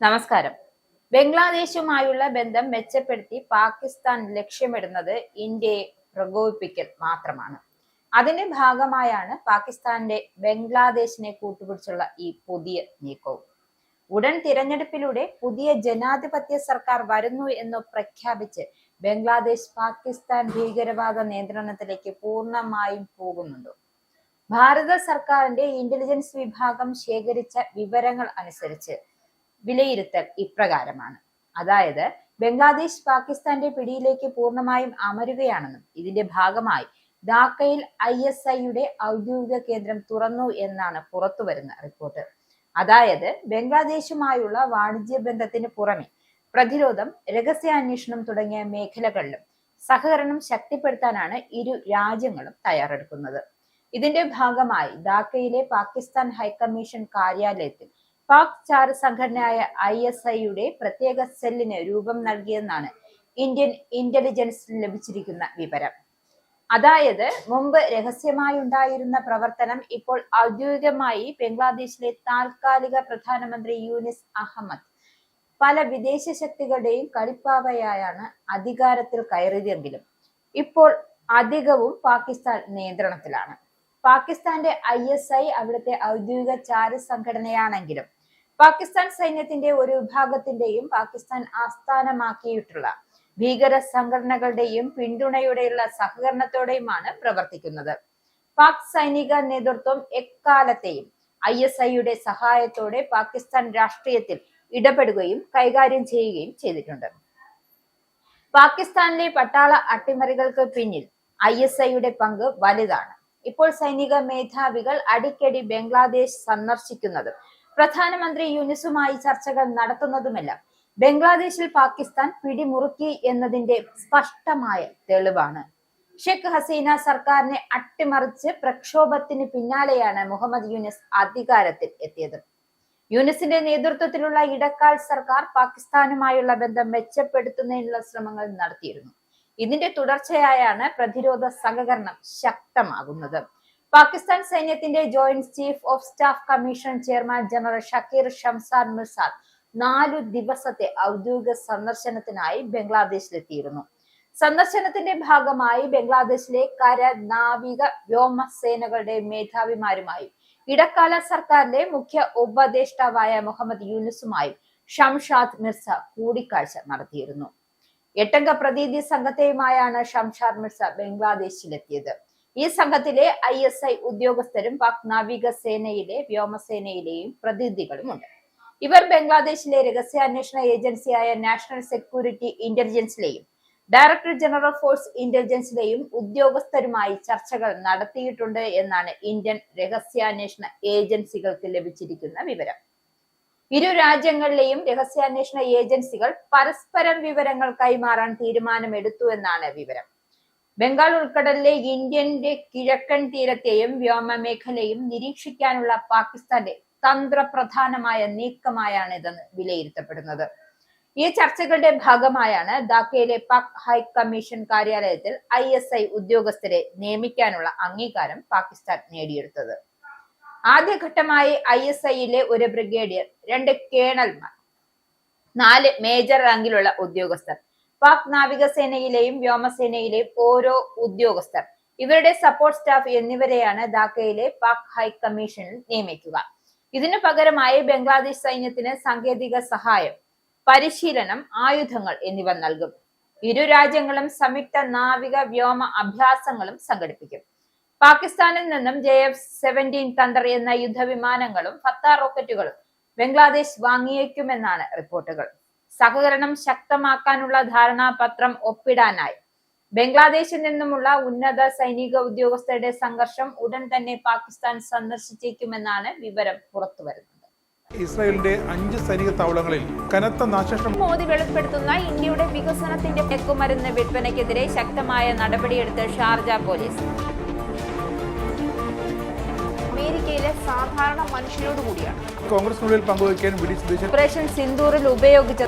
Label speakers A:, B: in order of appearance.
A: നമസ്കാരം. ബംഗ്ലാദേശുമായുള്ള ബന്ധം മെച്ചപ്പെടുത്തി പാകിസ്ഥാൻ ലക്ഷ്യമിടുന്നത് ഇന്ത്യയെ പ്രകോപിപ്പിക്കൽ മാത്രമാണ്. അതിന്റെ ഭാഗമായാണ് പാകിസ്ഥാന്റെ ബംഗ്ലാദേശിനെ കൂട്ടുപിടിച്ചുള്ള ഈ പുതിയ നീക്കവും. ഉടൻ തിരഞ്ഞെടുപ്പിലൂടെ പുതിയ ജനാധിപത്യ സർക്കാർ വരുന്നു എന്ന് പ്രഖ്യാപിച്ച് ബംഗ്ലാദേശ് പാകിസ്ഥാൻ ഭീകരവാദ നിയന്ത്രണത്തിലേക്ക് പൂർണ്ണമായും പോകുന്നുണ്ടോ? ഭാരത സർക്കാരിന്റെ ഇന്റലിജൻസ് വിഭാഗം ശേഖരിച്ച വിവരങ്ങൾ അനുസരിച്ച് വിലയിരുത്തൽ ഇപ്രകാരമാണ്. അതായത് ബംഗ്ലാദേശ് പാകിസ്ഥാന്റെ പിടിയിലേക്ക് പൂർണ്ണമായും അമരുകയാണെന്നും ഇതിന്റെ ഭാഗമായി ധാക്കയിൽ ISIയുടെ ഔദ്യോഗിക കേന്ദ്രം തുറന്നു എന്നാണ് പുറത്തുവരുന്ന റിപ്പോർട്ട്. അതായത് ബംഗ്ലാദേശുമായുള്ള വാണിജ്യ ബന്ധത്തിന് പുറമെ പ്രതിരോധം, രഹസ്യാന്വേഷണം തുടങ്ങിയ മേഖലകളിലും സഹകരണം ശക്തിപ്പെടുത്താനാണ് ഇരു രാജ്യങ്ങളും തയ്യാറെടുക്കുന്നത്. ഇതിന്റെ ഭാഗമായി ധാക്കയിലെ പാകിസ്ഥാൻ ഹൈക്കമ്മീഷൻ കാര്യാലയത്തിൽ പാക് ചാര സംഘടനയായ ISIയുടെ പ്രത്യേക സെല്ലിന് രൂപം നൽകിയെന്നാണ് ഇന്ത്യൻ ഇന്റലിജൻസ് ലഭിച്ചിരിക്കുന്ന വിവരം. അതായത് മുമ്പ് രഹസ്യമായി ഉണ്ടായിരുന്ന പ്രവർത്തനം ഇപ്പോൾ ഔദ്യോഗികമായി ബംഗ്ലാദേശിലെ താൽക്കാലിക പ്രധാനമന്ത്രി യൂനിസ് അഹമ്മദ് പല വിദേശ ശക്തികളുടെയും കളിപ്പാവയായാണ് അധികാരത്തിൽ കയറിയതെങ്കിലും ഇപ്പോൾ അധികവും പാകിസ്ഥാൻ നിയന്ത്രണത്തിലാണ്. പാകിസ്ഥാന്റെ ISI അവിടുത്തെ ഔദ്യോഗിക ചാര സംഘടനയാണെങ്കിലും പാകിസ്ഥാൻ സൈന്യത്തിന്റെ ഒരു വിഭാഗത്തിന്റെയും പാകിസ്ഥാൻ ആസ്ഥാനമാക്കിയിട്ടുള്ള ഭീകര സംഘടനകളുടെയും പിന്തുണയോടെയുള്ള സഹകരണത്തോടെയുമാണ് പ്രവർത്തിക്കുന്നത്. പാക് സൈനിക നേതൃത്വം എക്കാലത്തെയും ISIയുടെ സഹായത്തോടെ പാകിസ്ഥാൻ രാഷ്ട്രീയത്തിൽ ഇടപെടുകയും കൈകാര്യം ചെയ്യുകയും ചെയ്തിട്ടുണ്ട്. പാകിസ്ഥാനിലെ പട്ടാള അട്ടിമറികൾക്ക് പിന്നിൽ ISIയുടെ പങ്ക് വലുതാണ്. ഇപ്പോൾ സൈനിക മേധാവികൾ അടിക്കടി ബംഗ്ലാദേശ് സന്ദർശിക്കുന്നതും പ്രധാനമന്ത്രി യൂനിസുമായി ചർച്ചകൾ നടത്തുന്നതുമെല്ലാം ബംഗ്ലാദേശിൽ പാകിസ്ഥാൻ പിടിമുറുക്കി എന്നതിന്റെ സ്പഷ്ടമായ തെളിവാണ്. ഷെയ്ഖ് ഹസീന സർക്കാരിനെ അട്ടിമറിച്ച് പ്രക്ഷോഭത്തിന് പിന്നാലെയാണ് മുഹമ്മദ് യൂനിസ് അധികാരത്തിൽ എത്തിയത്. യൂനിസിന്റെ നേതൃത്വത്തിലുള്ള ഇടക്കാൽ സർക്കാർ പാകിസ്ഥാനുമായുള്ള ബന്ധം മെച്ചപ്പെടുത്തുന്നതിനുള്ള ശ്രമങ്ങൾ നടത്തിയിരുന്നു. ഇതിന്റെ തുടർച്ചയായാണ് പ്രതിരോധ സഹകരണം ശക്തമാകുന്നത്. പാകിസ്ഥാൻ സൈന്യത്തിന്റെ joint chief of staff commission chairman general Shakir Shamshad Mirza 4 ദിവസത്തെ ഔദ്യോഗിക സന്ദർശനത്തിനായി ബംഗ്ലാദേശിലെത്തിയിരുന്നു. സന്ദർശനത്തിന്റെ ഭാഗമായി ബംഗ്ലാദേശിലെ കര, നാവിക, വ്യോമസേനകളുടെ മേധാവിമാരുമായും ഇടക്കാല സർക്കാരിലെ മുഖ്യ ഉപദേഷ്ടാവായ മുഹമ്മദ് യൂനിസുമായും ഷംഷാദ് മിർസ കൂടിക്കാഴ്ച നടത്തിയിരുന്നു. 8 അംഗ പ്രതിനിധി സംഘത്തെയുമായാണ് ഷംഷാദ് മിർസ ബംഗ്ലാദേശിലെത്തിയത്. ഈ സംഘത്തിലെ ISI ഉദ്യോഗസ്ഥരും പാക് നാവിക സേനയിലെ വ്യോമസേനയിലെയും പ്രതിനിധികളുമുണ്ട്. ഇവർ ബംഗ്ലാദേശിലെ രഹസ്യാന്വേഷണ ഏജൻസിയായ നാഷണൽ സെക്യൂരിറ്റി ഇന്റലിജൻസിലെയും ഡയറക്ടർ ജനറൽ ഫോഴ്സ് ഇന്റലിജൻസിലെയും ഉദ്യോഗസ്ഥരുമായി ചർച്ചകൾ നടത്തിയിട്ടുണ്ട് എന്നാണ് ഇന്ത്യൻ രഹസ്യാന്വേഷണ ഏജൻസികൾക്ക് ലഭിച്ചിരിക്കുന്ന വിവരം. ഇരു രാജ്യങ്ങളിലെയും രഹസ്യാന്വേഷണ ഏജൻസികൾ പരസ്പരം വിവരങ്ങൾ കൈമാറാൻ തീരുമാനമെടുത്തു എന്നാണ് വിവരം. ബംഗാൾ ഉൾക്കടലിലെ ഇന്ത്യന്റെ കിഴക്കൻ തീരത്തെയും വ്യോമമേഖലയും നിരീക്ഷിക്കാനുള്ള പാകിസ്ഥാന്റെ തന്ത്രപ്രധാനമായ നീക്കമായാണ് ഇതെന്ന് വിലയിരുത്തപ്പെടുന്നത്. ഈ ചർച്ചകളുടെ ഭാഗമായാണ് ധാക്കയിലെ പാക് ഹൈക്കമ്മീഷൻ കാര്യാലയത്തിൽ ISI ഉദ്യോഗസ്ഥരെ നിയമിക്കാനുള്ള അംഗീകാരം പാകിസ്ഥാൻ നേടിയെടുത്തത്. ആദ്യഘട്ടമായി ISIയിലെ ഒരു ബ്രിഗേഡിയർ, 2 കേണൽമാർ, 4 മേജർ റാങ്കിലുള്ള ഉദ്യോഗസ്ഥർ, പാക് നാവികസേനയിലെയും വ്യോമസേനയിലെയും ഓരോ ഉദ്യോഗസ്ഥർ, ഇവരുടെ സപ്പോർട്ട് സ്റ്റാഫ് എന്നിവരെയാണ് ധാക്കയിലെ പാക് ഹൈക്കമ്മീഷനിൽ നിയമിക്കുക. ഇതിനു പകരമായി ബംഗ്ലാദേശ് സൈന്യത്തിന് സാങ്കേതിക സഹായം, പരിശീലനം, ആയുധങ്ങൾ എന്നിവ നൽകും. ഇരു രാജ്യങ്ങളും സംയുക്ത നാവിക വ്യോമ അഭ്യാസങ്ങളും സംഘടിപ്പിക്കും. പാകിസ്ഥാനിൽ നിന്നും JF-17 തണ്ടർ എന്ന യുദ്ധവിമാനങ്ങളും ഫത്ത റോക്കറ്റുകളും ബംഗ്ലാദേശ് വാങ്ങിയേക്കുമെന്നാണ് റിപ്പോർട്ടുകൾ. സഹകരണം ശക്തമാക്കാനുള്ള ധാരണാപത്രം ഒപ്പിടാനായി ബംഗ്ലാദേശിൽ നിന്നുമുള്ള ഉന്നത സൈനിക ഉദ്യോഗസ്ഥരുടെ സംഘർഷം ഉടൻ തന്നെ പാകിസ്ഥാൻ സന്ദർശിച്ചേക്കുമെന്നാണ് വിവരം പുറത്തുവരുന്നത്.
B: ഇസ്രായേലിന്റെ 5 സൈനിക താവളങ്ങളിൽ കനത്ത നാശനഷ്ടം.
A: മോദി വെളിപ്പെടുത്തുന്ന ഇന്ത്യയുടെ വികസനത്തിന്റെ മയക്കുമരുന്ന് വിൽപ്പനയ്ക്കെതിരെ ശക്തമായ നടപടിയെടുത്ത് ഷാർജ പോലീസ്. അമേരിക്കയിലെ സാധാരണ മനുഷ്യരോട് കൂടിയാണ്
B: കോൺഗ്രസിനുള്ളിൽ പങ്കുവയ്ക്കാൻ
A: ഓപ്പറേഷൻ സിന്ദൂറിൽ ഉപയോഗിച്ച